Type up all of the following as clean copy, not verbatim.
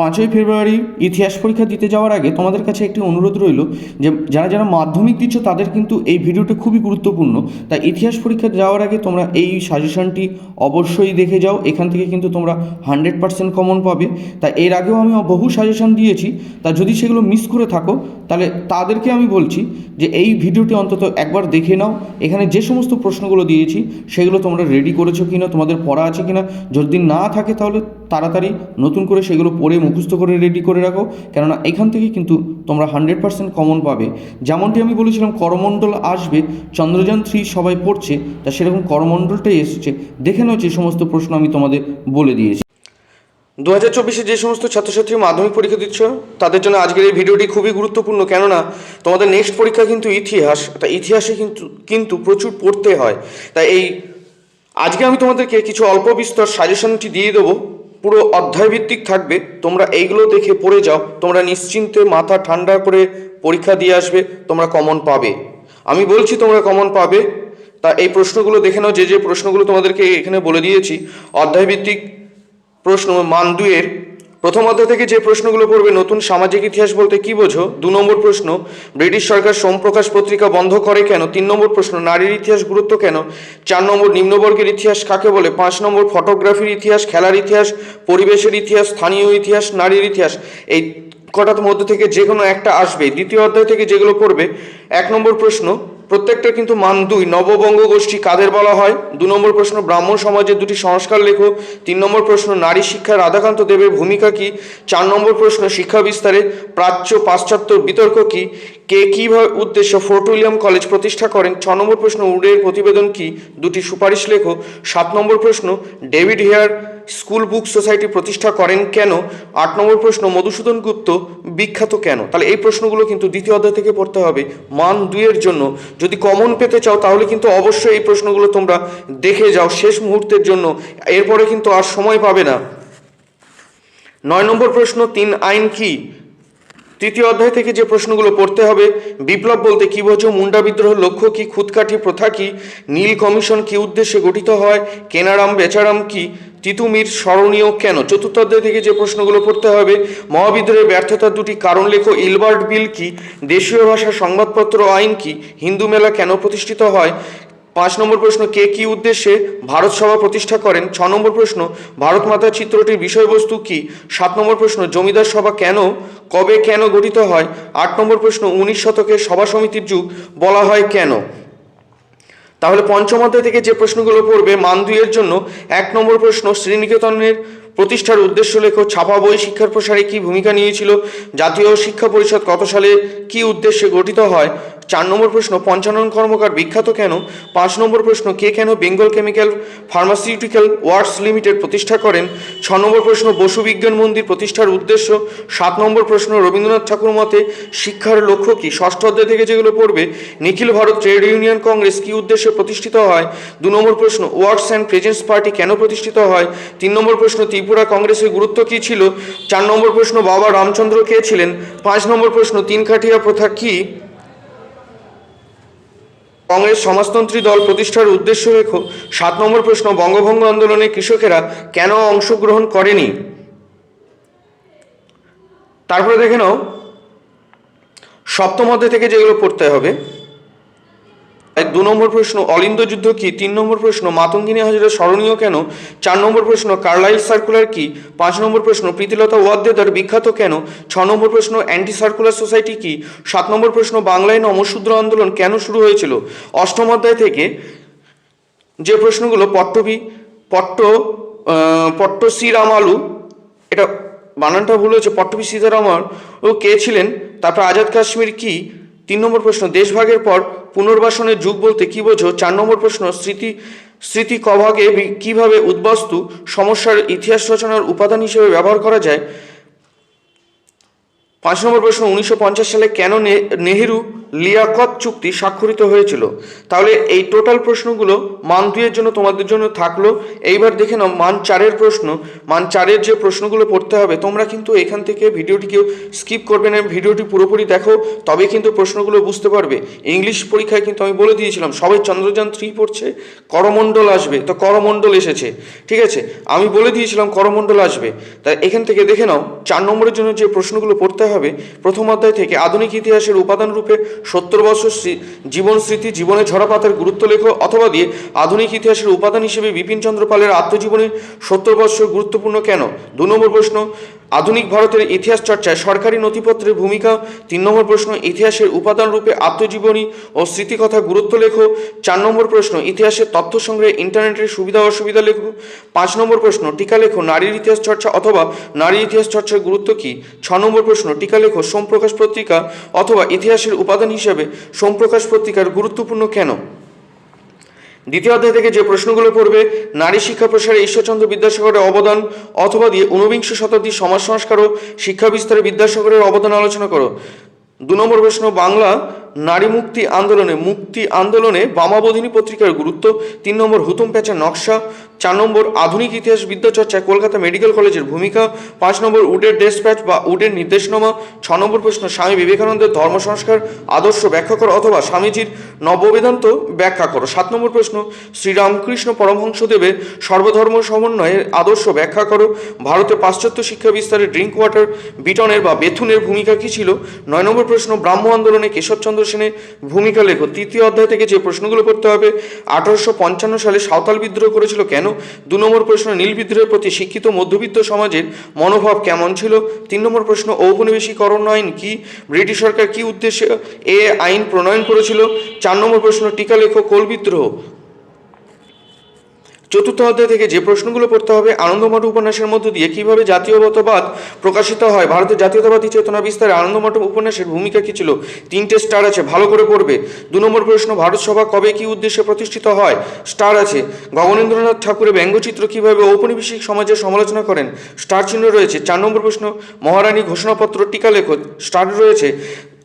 5ই ফেব্রুয়ারি ইতিহাস পরীক্ষা দিতে যাওয়ার আগে তোমাদের কাছে একটি অনুরোধ রইল যে যারা যারা মাধ্যমিক দিচ্ছ তাদের কিন্তু এই ভিডিওটা খুবই গুরুত্বপূর্ণ। তাই ইতিহাস পরীক্ষা যাওয়ার আগে তোমরা এই সাজেশনটি অবশ্যই দেখে যাও। এখান থেকে কিন্তু তোমরা 100% কমন পাবে। তাই এর আগেও আমি বহু সাজেশন দিয়েছি, তা যদি সেগুলো মিস করে থাকো তাহলে তাদেরকে আমি বলছি যে এই ভিডিওটি অন্তত একবার দেখে নাও। এখানে যে সমস্ত প্রশ্নগুলো দিয়েছি সেগুলো তোমরা রেডি করেছো কিনা, তোমাদের পড়া আছে কিনা। যদি না থাকে তাহলে তাড়াতাড়ি নতুন করে সেগুলো পড়ে মুখস্থ করে রেডি করে রাখো, কেননা এখান থেকে কিন্তু তোমরা 100% কমন পাবে। যেমনটি আমি বলেছিলাম করমণ্ডল আসবে, চন্দ্রযান-3 সবাই পড়ছে, তা সেরকম করমণ্ডলটাই এসেছে। দেখে নাও যে সমস্ত প্রশ্ন আমি তোমাদের বলে দিয়েছি। 2024-এ যে সমস্ত ছাত্রছাত্রী মাধ্যমিক পরীক্ষা দিচ্ছ তাদের জন্য আজকের এই ভিডিওটি খুবই গুরুত্বপূর্ণ, কেননা তোমাদের নেক্সট পরীক্ষা কিন্তু ইতিহাস। তা ইতিহাসে কিন্তু প্রচুর পড়তে হয়। তাই আজকে আমি তোমাদেরকে কিছু অল্প বিস্তর সাজেশনটি দিয়ে দেবো, পুরো অধ্যায়ভিত্তিক থাকবে। তোমরা এইগুলো দেখে পড়ে যাও, তোমরা নিশ্চিন্তে মাথা ঠান্ডা করে পরীক্ষা দিয়ে আসবে, তোমরা কমন পাবে। আমি বলছি তোমরা কমন পাবে। তা এই প্রশ্নগুলো দেখে নাও, যে প্রশ্নগুলো তোমাদেরকে এখানে বলে দিয়েছি। অধ্যায়ভিত্তিক প্রশ্ন মান 2-এর প্রথম অধ্যায় থেকে যে প্রশ্নগুলো পড়বে, নতুন সামাজিক ইতিহাস বলতে কী বোঝো? 2 নম্বর প্রশ্ন, ব্রিটিশ সরকার সোমপ্রকাশ পত্রিকা বন্ধ করে কেন? 3 নম্বর প্রশ্ন, নারীর ইতিহাস গুরুত্ব কেন? 4 নম্বর, নিম্নবর্গের ইতিহাস কাকে বলে? 5 নম্বর, ফটোগ্রাফির ইতিহাস, খেলার ইতিহাস, পরিবেশের ইতিহাস, স্থানীয় ইতিহাস, নারীর ইতিহাস। এই কটার মধ্যে থেকে যে কোনো একটা আসবে। দ্বিতীয় অধ্যায় থেকে যেগুলো পড়বে, 1 নম্বর প্রশ্ন, প্রত্যেকটা কিন্তু মান 2, নববঙ্গ গোষ্ঠী কাদের বলা হয়? 2 নম্বর প্রশ্ন, ব্রাহ্মণ সমাজের 2টি সংস্কার লেখো। 3 নম্বর প্রশ্ন, নারী শিক্ষায় রাধাকান্ত দেবের ভূমিকা কী? 4 নম্বর প্রশ্ন, শিক্ষা বিস্তারে প্রাচ্য পাশ্চাত্য বিতর্ক কী? কে কীভাবে উদ্দেশ্য ফোর্ট উইলিয়াম কলেজ প্রতিষ্ঠা করেন? 6 নম্বর প্রশ্ন, উডের প্রতিবেদন কী? 2টি সুপারিশ লেখো। 7 নম্বর প্রশ্ন, David Hare school book society প্রতিষ্ঠা করেন কেন? 8 নম্বর প্রশ্ন, মধুসূদন গুপ্ত বিখ্যাত কেন? তাহলে এই প্রশ্নগুলো কিন্তু দ্বিতীয় অধ্যায় থেকে পড়তে হবে মান 2-এর জন্য। যদি কমন পেতে চাও তাহলে কিন্তু অবশ্যই এই প্রশ্নগুলো তোমরা দেখে যাও শেষ মুহূর্তের জন্য, এরপরে কিন্তু আর সময় পাবে না। 9 নম্বর প্রশ্ন, 3 আইন কি? তৃতীয় অধ্যায় থেকে যে প্রশ্নগুলো পড়তে হবে, বিপ্লব বলতে কী বোঝো? মুন্ডা বিদ্রোহের লক্ষ্য কী? খুদকাঠি প্রথা কী? নীল কমিশন কী উদ্দেশ্যে গঠিত হয়? কেনারাম বেচারাম কী? তিতুমির স্মরণীয় কেন? চতুর্থ অধ্যায় থেকে যে প্রশ্নগুলো পড়তে হবে, মহাবিদ্রোহের ব্যর্থতার 2টি কারণ লেখো। ইলবার্ট বিল কী? দেশীয় ভাষা সংবাদপত্র আইন কী? হিন্দু মেলা কেন প্রতিষ্ঠিত হয়? 5 নম্বর প্রশ্ন, কে কী উদ্দেশ্যে ভারত সভা প্রতিষ্ঠা করেন? 6 নম্বর প্রশ্ন, ভারত মাতার চিত্রটির বিষয়বস্তু কী? 7 নম্বর প্রশ্ন, জমিদার সভা কেন, কবে, কেন গঠিত হয়? 8 নম্বর প্রশ্ন, 19 শতকের সভা সমিতির যুগ বলা হয় কেন? তাহলে পঞ্চম অধ্যায় থেকে যে প্রশ্নগুলো পড়বে মান 2-এর জন্য, 1 নম্বর প্রশ্ন, শ্রীনিকেতনের প্রতিষ্ঠার উদ্দেশ্য লেখো। ছাপা বই শিক্ষার প্রসারে কী ভূমিকা নিয়েছিল? জাতীয় শিক্ষা পরিষদ কত সালে কী উদ্দেশ্যে গঠিত হয়? 4 নম্বর প্রশ্ন, পঞ্চানন কর্মকার বিখ্যাত কেন? 5 নম্বর প্রশ্ন, কে কেন Bengal chemical pharmaceutical works limited প্রতিষ্ঠা করেন? 6 নম্বর প্রশ্ন, বসু বিজ্ঞান মন্দির প্রতিষ্ঠার উদ্দেশ্য। 7 নম্বর প্রশ্ন, রবীন্দ্রনাথ ঠাকুর মতে শিক্ষার লক্ষ্য কী? ষষ্ঠ অধ্যায় থেকে যেগুলো পড়বে, নিখিল ভারত ট্রেড ইউনিয়ন কংগ্রেস কী উদ্দেশ্যে প্রতিষ্ঠিত হয়? 2 নম্বর প্রশ্ন, ওয়ার্কস অ্যান্ড প্রেজেন্স পার্টি কেন প্রতিষ্ঠিত হয়? 3 নম্বর প্রশ্ন, ত্রিপুরা কংগ্রেসের গুরুত্ব কী ছিল? 4 নম্বর প্রশ্ন, বাবা রামচন্দ্র কে ছিলেন? 5 নম্বর প্রশ্ন, তিন কাঠিয়া প্রথা কী? কংগ্রেস সমাজতন্ত্রী দল প্রতিষ্ঠার উদ্দেশ্য লেখো। 7 নম্বর প্রশ্ন, বঙ্গভঙ্গ আন্দোলনে কৃষকেরা কেন অংশগ্রহণ করেনি? তারপরে দেখে নাও সপ্তম অধ্যায় থেকে যেগুলো পড়তে হবে। 2 নম্বর প্রশ্ন, অলিন্দ যুদ্ধ কি? 3 নম্বর প্রশ্ন, মাতঙ্গিনী হাজরা স্মরণীয় কেন? 4 নম্বর প্রশ্ন, কার্লাইল সার্কুলার কি? 5 নম্বর প্রশ্ন, প্রীতিলতা ওয়াদ্দেদার বিখ্যাত কেন? 6 নম্বর প্রশ্ন, অ্যান্টি সার্কুলার সোসাইটি কি? 7 নম্বর প্রশ্ন, বাংলায় নমশূদ্র আন্দোলন কেন শুরু হয়েছিল? অষ্টম অধ্যায় থেকে যে প্রশ্নগুলো পট্ট শ্রীরামালু, এটা বানানটা ভুল হয়েছে, পট্টবী সীতারামার ও কে ছিলেন? তারপর আজাদ কাশ্মীর কি? 3 নম্বর প্রশ্ন, দেশভাগের পর পুনর্বাসনের যুগ বলতে কী বোঝো? 4 নম্বর প্রশ্ন, স্মৃতি কভাগে কীভাবে উদ্বাস্তু সমস্যার ইতিহাস রচনার উপাদান হিসেবে ব্যবহার করা যায়? 5 নম্বর প্রশ্ন, 1950 সালে কেন নেহেরু লিয়াকত চুক্তি স্বাক্ষরিত হয়েছিল? তাহলে এই টোটাল প্রশ্নগুলো মান 2 এর জন্য তোমাদের জন্য থাকলো। এইবার দেখে নাও মান 4-এর প্রশ্ন। মান 4-এর যে প্রশ্নগুলো পড়তে হবে, তোমরা কিন্তু এখান থেকে ভিডিওটিকেও স্কিপ করবে না, ভিডিওটি পুরোপুরি দেখো, তবে কিন্তু প্রশ্নগুলো বুঝতে পারবে। ইংলিশ পরীক্ষায় কিন্তু আমি বলে দিয়েছিলাম সবাই চন্দ্রযান 3 পড়ছে, করমণ্ডল আসবে, তো করমণ্ডল এসেছে, ঠিক আছে, আমি বলে দিয়েছিলাম করমণ্ডল আসবে। তাই এখান থেকে দেখে নাও 4 নম্বরের জন্য যে প্রশ্নগুলো পড়তে হবে, প্রথম অধ্যায় থেকে আধুনিক ইতিহাসের উপাদান রূপে 70 বছর জীবন স্মৃতি, জীবনে ঝরা পাতার গুরুত্ব লেখো, অথবা দিয়ে আধুনিক ইতিহাসের উপাদান হিসেবে বিপিনচন্দ্র পালের আত্মজীবনী 70 বছর গুরুত্বপূর্ণ কেন? 2 নম্বর প্রশ্ন, আধুনিক ভারতের ইতিহাস চর্চায় সরকারি নথিপত্রের ভূমিকা। 3 নম্বর প্রশ্ন, ইতিহাসের উপাদান রূপে আত্মজীবনী ও স্মৃতিকথা গুরুত্ব লেখো। 4 নম্বর প্রশ্ন, ইতিহাসের তথ্য সংগ্রহে ইন্টারনেটের সুবিধা অসুবিধা লেখো। 5 নম্বর প্রশ্ন, টিকা লেখো নারীর ইতিহাস চর্চা অথবা নারী ইতিহাস চর্চার গুরুত্ব কী? 6 নম্বর প্রশ্ন, টিকা লেখো সোমপ্রকাশ পত্রিকা অথবা ইতিহাসের উপাদান হিসেবে সোমপ্রকাশ পত্রিকার গুরুত্বপূর্ণ কেন? দ্বিতীয় অধ্যায় থেকে যে প্রশ্নগুলো পড়বে, নারী শিক্ষা প্রসারে ঈশ্বরচন্দ্র বিদ্যাসাগরের অবদান, অথবা দিয়ে ঊনবিংশ শতাব্দীর সমাজ সংস্কার ও শিক্ষা বিস্তারে বিদ্যাসাগরের অবদান আলোচনা করো। 2 নম্বর প্রশ্ন, বাংলা নারী মুক্তি আন্দোলনে বামাবোধিনী পত্রিকার গুরুত্ব। 3 নম্বর, হুতুম প্যাঁচার নকশা। 4 নম্বর, আধুনিক ইতিহাস বিদ্যা চর্চায় কলকাতা মেডিকেল কলেজের ভূমিকা। 5 নম্বর, উডের ডেসপ্যাচ বা উডের নির্দেশনামা। 6 নম্বর প্রশ্ন, স্বামী বিবেকানন্দের ধর্ম সংস্কার আদর্শ ব্যাখ্যা করো অথবা স্বামীজির নববেদান্ত ব্যাখ্যা করো। 7 নম্বর প্রশ্ন, শ্রীরামকৃষ্ণ পরমহংসদেবের সর্বধর্ম সমন্বয়ের আদর্শ ব্যাখ্যা করো। ভারতে পাশ্চাত্য শিক্ষা বিস্তারে ড্রিঙ্ক ওয়াটার বিটনের বা বেথুনের ভূমিকা কী ছিল? 9 নম্বর প্রশ্ন, ব্রাহ্ম আন্দোলনে কেশবচন্দ্র সেনের ভূমিকা লেখো। তৃতীয় অধ্যায় থেকে যে প্রশ্নগুলো পড়তে হবে, 1855 সালে সাঁওতাল বিদ্রোহ করেছিল কেন? 2 নম্বর প্রশ্ন, নীল বিদ্রোহের প্রতি শিক্ষিত মধ্যবিত্ত সমাজের মনোভাব কেমন ছিল? 3 নম্বর প্রশ্ন, ঔপনিবেশিকরণ আইন কি? ব্রিটিশ সরকার কি উদ্দেশ্যে এ আইন প্রণয়ন করেছিল? 4 নম্বর প্রশ্ন, টিকা লেখো কোল বিদ্রোহ। চতুর্থ অধ্যায় থেকে যে প্রশ্নগুলো পড়তে হবে, আনন্দমঠ উপন্যাসের মধ্য দিয়ে কীভাবে জাতীয়তাবাদ প্রকাশিত হয়? ভারতের জাতীয়তাবাদী চেতনা বিস্তারে আনন্দমঠ উপন্যাসের ভূমিকা কী ছিল? 3টে স্টার আছে, ভালো করে পড়বে। 2 নম্বর প্রশ্ন, ভারত সভা কবে কী উদ্দেশ্যে প্রতিষ্ঠিত হয়? স্টার আছে। গগনেন্দ্রনাথ ঠাকুরের ব্যঙ্গচিত্র কীভাবে ঔপনিবেশিক সমাজের সমালোচনা করেন? স্টার চিহ্ন রয়েছে। 4 নম্বর প্রশ্ন, মহারানী ঘোষণাপত্র টিকা লেখো। স্টার রয়েছে।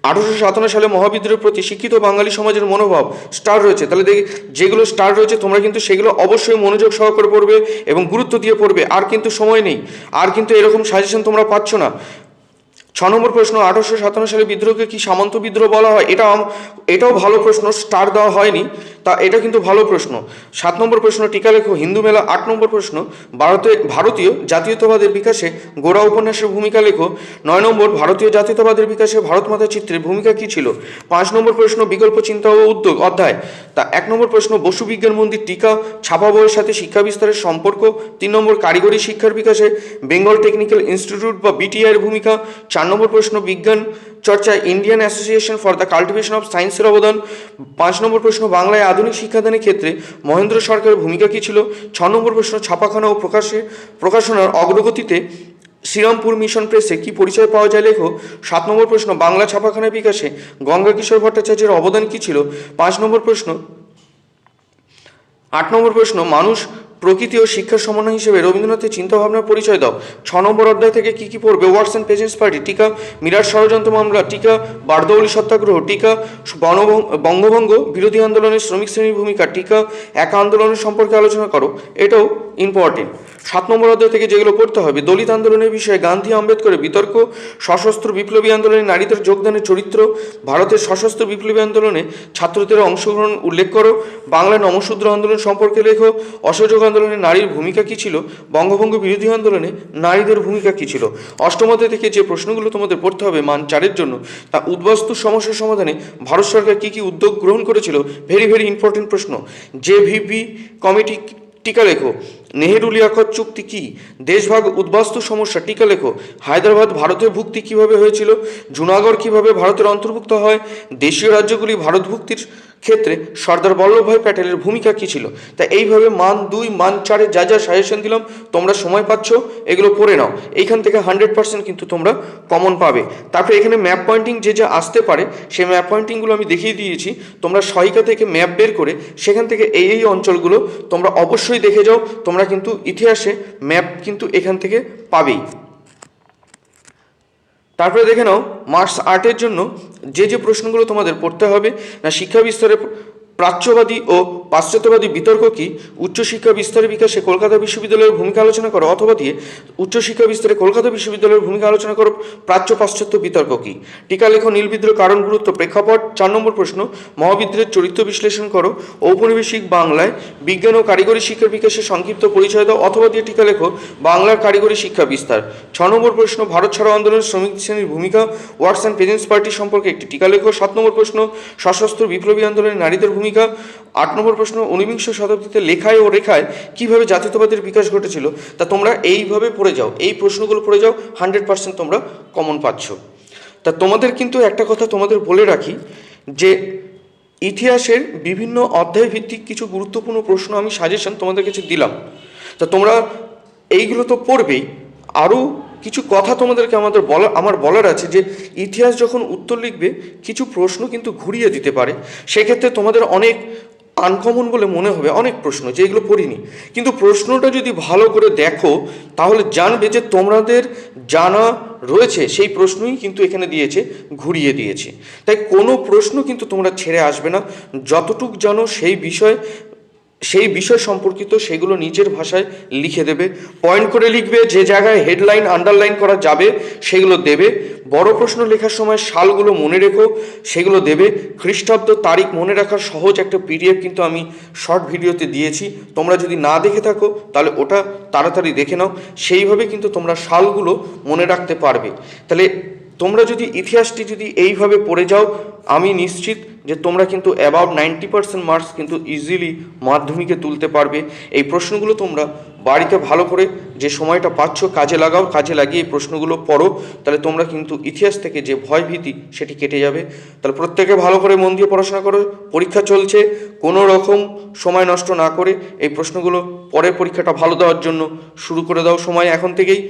1857 সালে মহাবিদ্রোহের প্রতি শিক্ষিত বাঙালি সমাজের মনোভাব, স্টার রয়েছে। তাহলে যেগুলো স্টার রয়েছে তোমরা কিন্তু সেগুলো অবশ্যই মনোযোগ সহকারে পড়বে এবং গুরুত্ব দিয়ে পড়বে। আর কিন্তু সময় নেই, আর কিন্তু এরকম সাজেশন তোমরা পাচ্ছ না। 6 নম্বর প্রশ্ন, 1857 সালে বিদ্রোহকে কি সামন্ত বিদ্রোহ বলা হয়? এটাও ভালো প্রশ্ন, স্টার দেওয়া হয়নি, তা এটা কিন্তু ভালো প্রশ্ন। 7 নম্বর প্রশ্ন, টিকা লেখো হিন্দু মেলা। 8 নম্বর প্রশ্ন, ভারতীয় জাতীয়তাবাদের বিকাশে গোরা উপন্যাসের ভূমিকা লেখো। 9 নম্বর, ভারতীয় জাতীয়তাবাদের বিকাশে ভারত মাতা চিত্রের ভূমিকা কী ছিল? 5 নম্বর প্রশ্ন, বিকল্প চিন্তা ও উদ্যোগ অধ্যায়। তা 1 নম্বর প্রশ্ন, বসু বিজ্ঞান মন্দির টিকা ছাপা বইয়ের সাথে শিক্ষা বিস্তারের সম্পর্ক। 3 নম্বর, কারিগরি শিক্ষার বিকাশে বেঙ্গল টেকনিক্যাল ইনস্টিটিউট বা বিটিআইয়ের ভূমিকা। 4 নম্বর প্রশ্ন, বিজ্ঞান চর্চায় Indian association for the cultivation of সায়েন্সের অবদান। 5 নম্বর প্রশ্ন, বাংলায় আধুনিক শিক্ষাদানের ক্ষেত্রে মহেন্দ্র সরকারের ভূমিকা কী ছিল? 6 নম্বর প্রশ্ন, ছাপাখানা ও প্রকাশনার অগ্রগতিতে শ্রীরামপুর মিশন প্রেসে কি পরিচয় পাওয়া যায় লেখো। 7 নম্বর প্রশ্ন, বাংলা ছাপাখানার বিকাশে গঙ্গা কিশোর ভট্টাচার্যের অবদান কী ছিল? 5 নম্বর প্রশ্ন। 8 নম্বর প্রশ্ন, মানুষ প্রকৃতি ও শিক্ষার সমন্বয় হিসেবে রবীন্দ্রনাথের চিন্তাভাবনার পরিচয় দাও। 6 নম্বর অধ্যায় থেকে কী কী পড়বে, ওয়ার্কস অ্যান্ড পেজেন্টস পার্টি টিকা, মিরাট ষড়যন্ত্র মামলা টিকা, বারদৌলি সত্যাগ্রহ টিকা, বঙ্গভঙ্গ বিরোধী আন্দোলনের শ্রমিক শ্রেণীর ভূমিকা টিকা, একা আন্দোলনের সম্পর্কে আলোচনা করো, এটাও ইম্পর্টেন্ট। 7 নম্বর অধ্যায় থেকে যেগুলো পড়তে হবে, দলিত আন্দোলনের বিষয়ে গান্ধী আম্বেদকরের বিতর্ক, সশস্ত্র বিপ্লবী আন্দোলনে নারীদের যোগদানের চরিত্র, ভারতের সশস্ত্র বিপ্লবী আন্দোলনে ছাত্রদের অংশগ্রহণ উল্লেখ করো, বাংলায় নমশূদ্র আন্দোলন সম্পর্কে লেখো, অসহযোগ আন্দোলনে নারীর ভূমিকা কী ছিল, বঙ্গভঙ্গ বিরোধী আন্দোলনে নারীদের ভূমিকা কী ছিল। অষ্টম অধ্যায় থেকে যে প্রশ্নগুলো তোমাদের পড়তে হবে মান 4-এর জন্য, তা উদ্বাস্তু সমস্যার সমাধানে ভারত সরকার কী কী উদ্যোগ গ্রহণ করেছিল, ভেরি ভেরি ইম্পর্টেন্ট প্রশ্ন। জেভিভি কমিটি টিকা লেখো। নেহেরু লিয়াকত চুক্তি কি? দেশভাগ উদ্বাস্তু সমস্যা টিকা লেখো। হায়দ্রাবাদ ভারতের ভুক্তি কিভাবে হয়েছিল? জুনাগড় কিভাবে ভারতের অন্তর্ভুক্ত হয়? দেশীয় রাজ্যগুলি ভারতভুক্তির ক্ষেত্রে সর্দার বল্লভভাই প্যাটেলের ভূমিকা কী ছিল? তা এইভাবে মান 2 মান 4-এ যা যা সাজেশন দিলাম তোমরা সময় পাচ্ছ এগুলো পড়ে নাও। এইখান থেকে 100% কিন্তু তোমরা কমন পাবে। তারপরে এখানে ম্যাপ পয়েন্টিং যে যা আসতে পারে সেই ম্যাপ পয়েন্টিংগুলো আমি দেখিয়ে দিয়েছি। তোমরা সহায়িকা থেকে ম্যাপ বের করে সেখান থেকে এই অঞ্চলগুলো তোমরা অবশ্যই দেখে যাও। তোমরা কিন্তু ইতিহাসে ম্যাপ কিন্তু এখান থেকে পাবেই। তারপরে দেখে নাও মার্কস 8-এর জন্য যে প্রশ্নগুলো তোমাদের পড়তে হবে না, শিক্ষা বিস্তারে প্রাচ্যবাদী ও পাশ্চাত্যবাদী বিতর্ক কি, উচ্চশিক্ষা বিস্তারে বিকাশে কলকাতা বিশ্ববিদ্যালয়ের ভূমিকা আলোচনা করো, অথবা দিয়ে উচ্চশিক্ষা বিস্তারে কলকাতা বিশ্ববিদ্যালয়ের ভূমিকা আলোচনা করো, প্রাচ্য পাশ্চাত্য বিতর্ক কি। টিকা লেখো নীল বিদ্রোহ কারণ গুরুত্ব প্রেক্ষাপট। 4 নম্বর প্রশ্ন মহাবিদ্রোহের চরিত্র বিশ্লেষণ করো, ঔপনিবেশিক বাংলায় বিজ্ঞান ও কারিগরি শিক্ষার বিকাশে সংক্ষিপ্ত পরিচয় দাও, অথবা দিয়ে টিকা লেখো বাংলার কারিগরি শিক্ষা বিস্তার। 6 নম্বর প্রশ্ন ভারত ছাড়ো আন্দোলনের শ্রমিক শ্রেণীর ভূমিকা, ওয়ার্কস অ্যান্ড পেজেন্টস পার্টি সম্পর্কে একটি টিকা লেখো। 7 নম্বর প্রশ্ন সশস্ত্র বিপ্লবী আন্দোলনে নারীদের ভূমিকা। 8 নম্বর প্রশ্ন ঊনবিংশ শতাব্দীতে লেখায় ও রেখায় কীভাবে জাতীয়তাবাদের বিকাশ ঘটেছিল। তা তোমরা এইভাবে পড়ে যাও, এই প্রশ্নগুলো পড়ে যাও, 100% তোমরা কমন পাচ্ছ। তা তোমাদের কিন্তু একটা কথা তোমাদের বলে রাখি যে ইতিহাসের বিভিন্ন অধ্যায় ভিত্তিক কিছু গুরুত্বপূর্ণ প্রশ্ন আমি সাজেশন তোমাদের কাছে দিলাম। তা তোমরা এইগুলো তো পড়বেই, আরও কিছু কথা তোমাদেরকে আমার বলার আছে যে ইতিহাস যখন উত্তর লিখবে কিছু প্রশ্ন কিন্তু ঘুরিয়ে দিতে পারে। সেক্ষেত্রে তোমাদের অনেক আনকমন বলে মনে হবে অনেক প্রশ্ন যেগুলো পড়িনি, কিন্তু প্রশ্নটা যদি ভালো করে দেখো তাহলে জানবে যে তোমাদের জানা রয়েছে সেই প্রশ্নই কিন্তু এখানে দিয়েছে, ঘুরিয়ে দিয়েছে। তাই কোনো প্রশ্ন কিন্তু তোমরা ছেড়ে আসবে না, যতটুক জানো সেই বিষয় সম্পর্কিত সেগুলো নিজের ভাষায় লিখে দেবে, পয়েন্ট করে লিখবে, যে জায়গায় হেডলাইন আন্ডারলাইন করা যাবে সেগুলো দেবে। বড় প্রশ্ন লেখার সময় সালগুলো মনে রেখো, সেগুলো দেবে। খ্রিস্টাব্দ তারিখ মনে রাখার সহজ একটা পিডিএফ কিন্তু আমি শর্ট ভিডিওতে দিয়েছি, তোমরা যদি না দেখে থাকো তাহলে ওটা তাড়াতাড়ি দেখে নাও, সেইভাবে কিন্তু তোমরা সালগুলো মনে রাখতে পারবে। তাহলে তোমরা যদি ইতিহাসটি যদি এইভাবে পড়ে যাও, আমি নিশ্চিত যে তোমরা কিন্তু অ্যাবাউট 90% মার্কস কিন্তু ইজিলি মাধ্যমিকে তুলতে পারবে। এই প্রশ্নগুলো তোমরা বাড়িতে ভালো করে যে সময়টা পাচ্ছ কাজে লাগাও, কাজে লাগিয়ে এই প্রশ্নগুলো পড়ো, তাহলে তোমরা কিন্তু ইতিহাস থেকে যে ভয় ভীতি সেটি কেটে যাবে। তাহলে প্রত্যেকে ভালো করে মন দিয়ে পড়াশোনা করো, পরীক্ষা চলছে, কোনো রকম সময় নষ্ট না করে এই প্রশ্নগুলো পরের পরীক্ষাটা ভালো দেওয়ার জন্য শুরু করে দাও সময় এখন থেকেই।